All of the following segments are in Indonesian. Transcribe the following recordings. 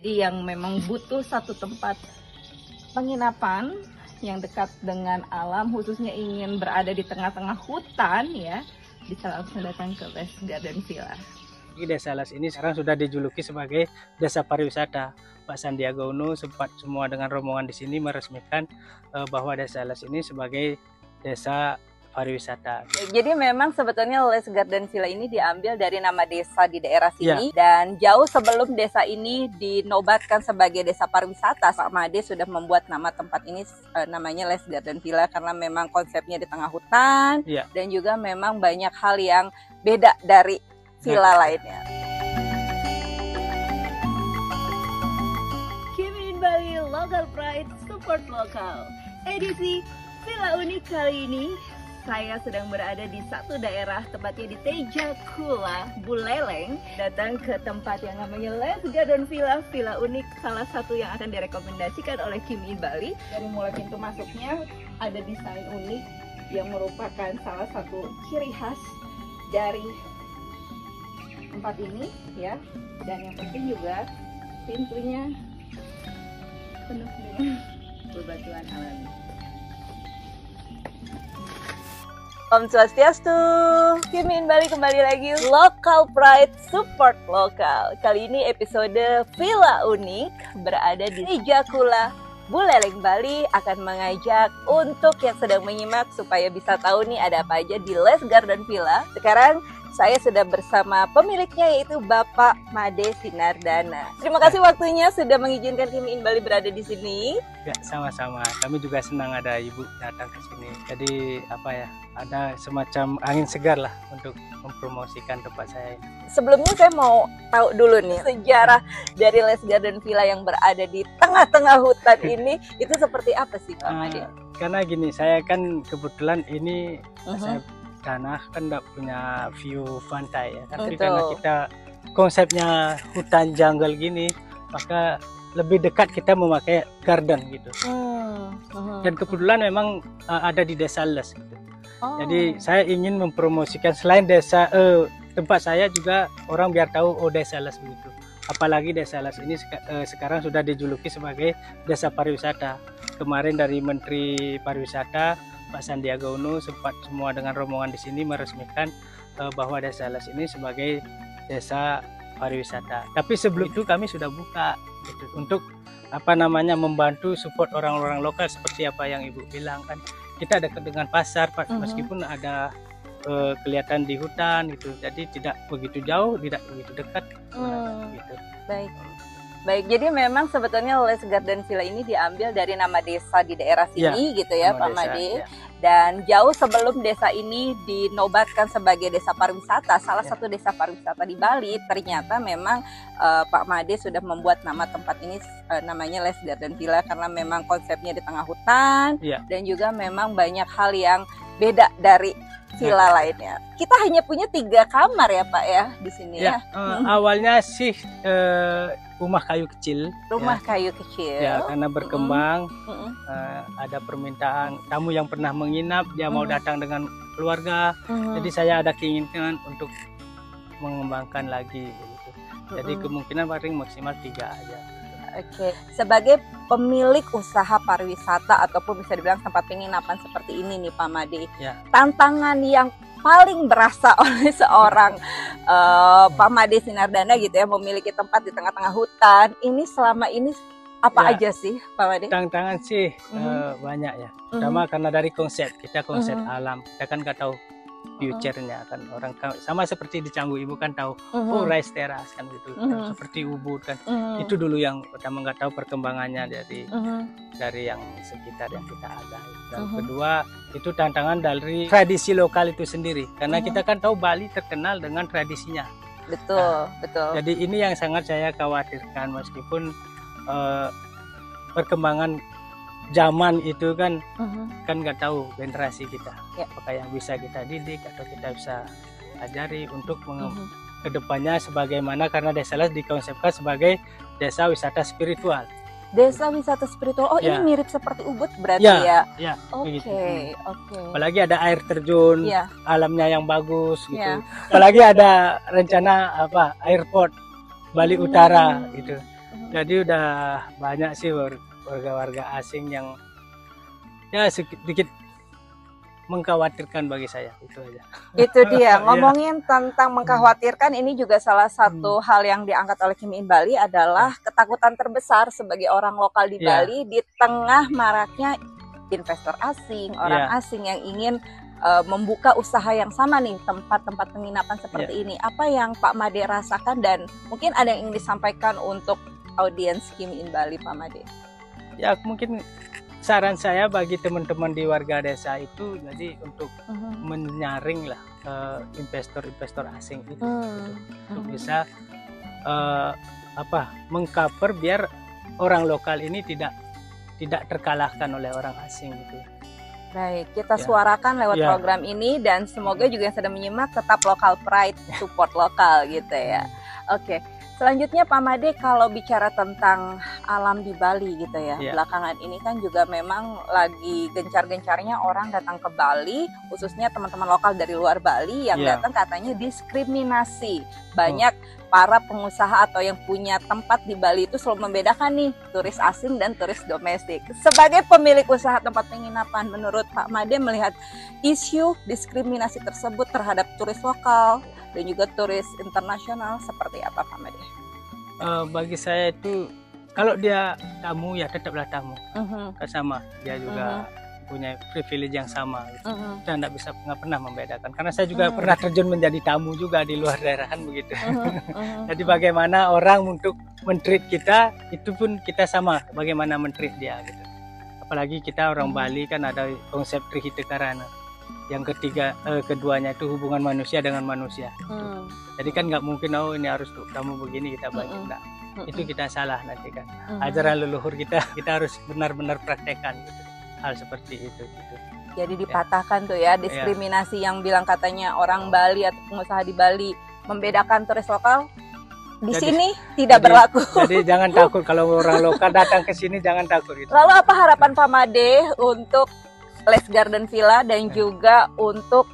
yang memang butuh satu tempat penginapan yang dekat dengan alam, khususnya ingin berada di tengah-tengah hutan ya, bisa langsung datang ke Les Garden Villa. Desa Les ini sekarang sudah dijuluki sebagai desa pariwisata. Pak Sandiaga Uno sempat semua dengan rombongan di sini meresmikan bahwa Desa Les ini sebagai desa pariwisata. Jadi memang sebetulnya Les Garden Villa ini diambil dari nama desa di daerah sini, dan jauh sebelum desa ini dinobatkan sebagai desa pariwisata, Pak Made sudah membuat nama tempat ini namanya Les Garden Villa karena memang konsepnya di tengah hutan dan juga memang banyak hal yang beda dari villa lainnya. Kim in Bali Local Pride Support Lokal edisi Villa Unik kali ini. Saya sedang berada di satu daerah, tepatnya di Tejakula, Buleleng. Datang ke tempat yang namanya Les Garden Villa, Villa Unik, salah satu yang akan direkomendasikan oleh Kim in Bali. Dari mulai pintu masuknya ada desain unik yang merupakan salah satu ciri khas dari tempat ini ya. Dan yang penting juga pintunya penuh dengan bebatuan alami. Om Swastiastu, Kim in Bali kembali lagi, Local Pride Support Lokal. Kali ini episode Villa Unik berada di Tejakula, Buleleng, Bali, akan mengajak untuk yang sedang menyimak supaya bisa tahu nih ada apa aja di Les Garden Villa. Sekarang saya sudah bersama pemiliknya yaitu Bapak Made Sinardana. Terima kasih waktunya sudah mengizinkan Kim in Bali berada di sini. Ya, sama-sama. Kami juga senang ada Ibu datang ke sini. Jadi apa ya? Ada semacam angin segar lah untuk mempromosikan tempat saya. Sebelumnya saya mau tahu dulu nih sejarah dari Les Garden Villa yang berada di tengah-tengah hutan ini itu seperti apa sih Pak Made? Karena gini, saya kan kebetulan ini saya tanah kan tidak punya view pantai ya. Tapi karena kita konsepnya hutan jungle gini, maka lebih dekat kita memakai garden gitu. Dan kebetulan memang ada di Desa Les gitu. Jadi saya ingin mempromosikan selain desa tempat saya juga orang biar tahu Desa Les begitu. Apalagi Desa Les ini sekarang sudah dijuluki sebagai desa pariwisata. Kemarin dari Menteri Pariwisata Pak Sandiaga Uno sempat semua dengan rombongan di sini meresmikan bahwa Desa Les ini sebagai desa pariwisata. Tapi sebelum itu kami sudah buka gitu, untuk membantu support orang-orang lokal seperti apa yang Ibu bilang kan. Kita dekat dengan pasar, meskipun ada kelihatan di hutan gitu, jadi tidak begitu jauh, tidak begitu dekat. Gitu. Baik, jadi memang sebetulnya Les Garden Villa ini diambil dari nama desa di daerah sini gitu ya Pak Made. Dan jauh sebelum desa ini dinobatkan sebagai desa pariwisata, salah satu desa pariwisata di Bali, ternyata memang Pak Made sudah membuat nama tempat ini namanya Les Garden Villa karena memang konsepnya di tengah hutan dan juga memang banyak hal yang beda dari villa lainnya. Kita hanya punya 3 kamar ya Pak ya di sini ya. Awalnya sih rumah kayu kecil. Kayu kecil. Ya, karena berkembang ada permintaan tamu yang pernah menginap dia mau datang dengan keluarga. Jadi saya ada keinginan untuk mengembangkan lagi gitu. Jadi kemungkinan paling maksimal 3 aja. Oke, sebagai pemilik usaha pariwisata ataupun bisa dibilang tempat penginapan seperti ini nih Pak Made, tantangan yang paling berasa oleh seorang Pak Made Sinardana gitu ya, memiliki tempat di tengah-tengah hutan, ini selama ini apa aja sih Pak Made? Tantangan sih banyak ya, pertama karena dari konsep alam, kita kan nggak tahu future-nya kan, orang sama seperti di Canggu Ibu kan tahu rice terrace kan gitu, seperti Ubud kan, itu dulu yang pertama nggak tahu perkembangannya dari yang sekitar yang kita ada. Dan kedua itu tantangan dari tradisi lokal itu sendiri, karena kita kan tahu Bali terkenal dengan tradisinya. Betul. Jadi ini yang sangat saya khawatirkan, meskipun perkembangan zaman itu kan nggak tahu generasi kita apakah yang bisa kita didik atau kita bisa ajari untuk kedepannya sebagaimana, karena Desa Les dikonsepkan sebagai desa wisata spiritual. Desa wisata spiritual, ini mirip seperti Ubud berarti ya? Oke. Apalagi ada air terjun, alamnya yang bagus gitu. Apalagi ada rencana airport Bali Utara gitu. Jadi udah banyak sih warga-warga asing yang ya sedikit mengkhawatirkan bagi saya, itu aja. Itu dia, ngomongin tentang mengkhawatirkan, ini juga salah satu hal yang diangkat oleh Kimi in Bali adalah ketakutan terbesar sebagai orang lokal di Bali di tengah maraknya investor asing, orang asing yang ingin membuka usaha yang sama nih, tempat-tempat penginapan seperti ini. Apa yang Pak Made rasakan dan mungkin ada yang ingin disampaikan untuk audiens Kimi in Bali, Pak Made? Ya, mungkin saran saya bagi teman-teman di warga desa itu jadi untuk menyaring lah investor-investor asing itu untuk bisa mengcover biar orang lokal ini tidak terkalahkan oleh orang asing gitu. Baik, kita suarakan lewat program ini dan semoga juga yang sedang menyimak tetap local pride, support lokal gitu ya. Oke. Selanjutnya Pak Made, kalau bicara tentang alam di Bali gitu ya, belakangan ini kan juga memang lagi gencar-gencarnya orang datang ke Bali, khususnya teman-teman lokal dari luar Bali yang datang katanya diskriminasi. Banyak para pengusaha atau yang punya tempat di Bali itu selalu membedakan nih turis asing dan turis domestik. Sebagai pemilik usaha tempat penginapan, menurut Pak Made melihat isu diskriminasi tersebut terhadap turis lokal dan juga turis internasional seperti apa, Pak Made? Bagi saya itu kalau dia tamu ya tetaplah tamu, sama dia juga punya privilege yang sama gitu. Dan nggak pernah membedakan karena saya juga pernah terjun menjadi tamu juga di luar daerah kan begitu. Jadi bagaimana orang untuk men-treat kita itu pun kita sama bagaimana men-treat dia gitu. Apalagi kita orang Bali kan ada konsep Trihita Karana. Yang keduanya itu hubungan manusia dengan manusia. Jadi kan nggak mungkin ini harus kamu begini kita bagi enggak. Itu kita salah nanti kan. Ajaran leluhur kita harus benar-benar praktekkan gitu. Hal seperti itu gitu. Jadi dipatahkan tuh ya diskriminasi yang bilang katanya orang Bali atau pengusaha di Bali membedakan turis lokal. Di sini tidak berlaku. Jadi jangan takut kalau orang lokal datang ke sini, jangan takut gitu. Lalu apa harapan Pak Made untuk Les Garden Villa dan juga untuk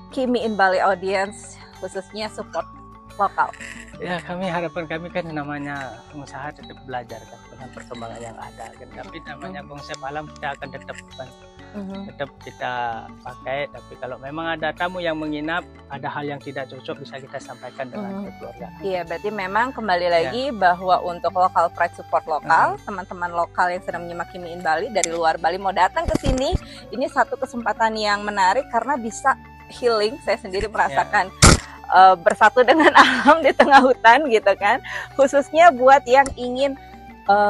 Kimi in Bali audience, khususnya support lokal? Ya, harapan kami kan namanya pengusaha tetap belajar kan dengan perkembangan yang ada kan. Tapi namanya konsep alam kita akan tetap kita pakai. Tapi kalau memang ada tamu yang menginap, ada hal yang tidak cocok bisa kita sampaikan dengan keluarga. Iya, berarti memang kembali lagi bahwa untuk local pride support lokal, teman-teman lokal yang sedang menyimak Kimi in Bali dari luar Bali mau datang ke sini, ini satu kesempatan yang menarik karena bisa healing. Saya sendiri merasakan bersatu dengan alam di tengah hutan gitu kan, khususnya buat yang ingin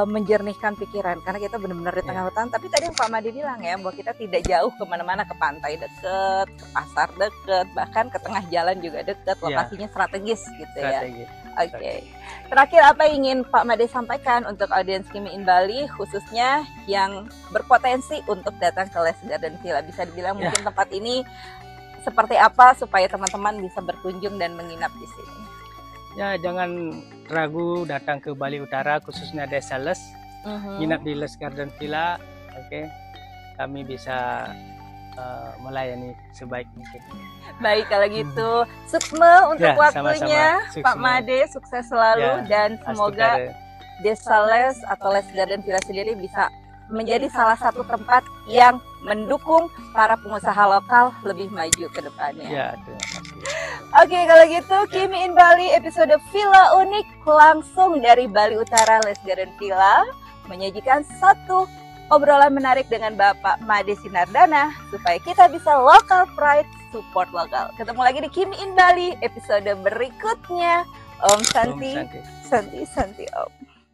menjernihkan pikiran karena kita benar-benar di tengah hutan. Tapi tadi yang Pak Made bilang ya bahwa kita tidak jauh kemana-mana, ke pantai deket, ke pasar deket, bahkan ke tengah jalan juga deket, lokasinya strategis gitu ya. Oke. Terakhir apa yang ingin Pak Made sampaikan untuk audiens Kimi in Bali khususnya yang berpotensi untuk datang ke Les Garden Villa? Bisa dibilang mungkin tempat ini seperti apa supaya teman-teman bisa berkunjung dan menginap di sini? Ya, jangan ragu datang ke Bali Utara, khususnya Desa Les, nginap di Les Garden Villa. Oke, kami bisa melayani sebaik mungkin. Baik, kalau gitu, sukma untuk waktunya, Pak Made, sukses selalu dan semoga Desa Les atau Les Garden Villa sendiri bisa menjadi salah satu tempat yang mendukung para pengusaha lokal lebih maju ke depannya. Ya, terima kasih. Oke, kalau gitu Kimi in Bali episode Villa Unik langsung dari Bali Utara Les Garden Villa menyajikan satu obrolan menarik dengan Bapak Made Sinardana supaya kita bisa local pride support lokal. Ketemu lagi di Kimi in Bali episode berikutnya. Om Santi, Santi, Santi Om.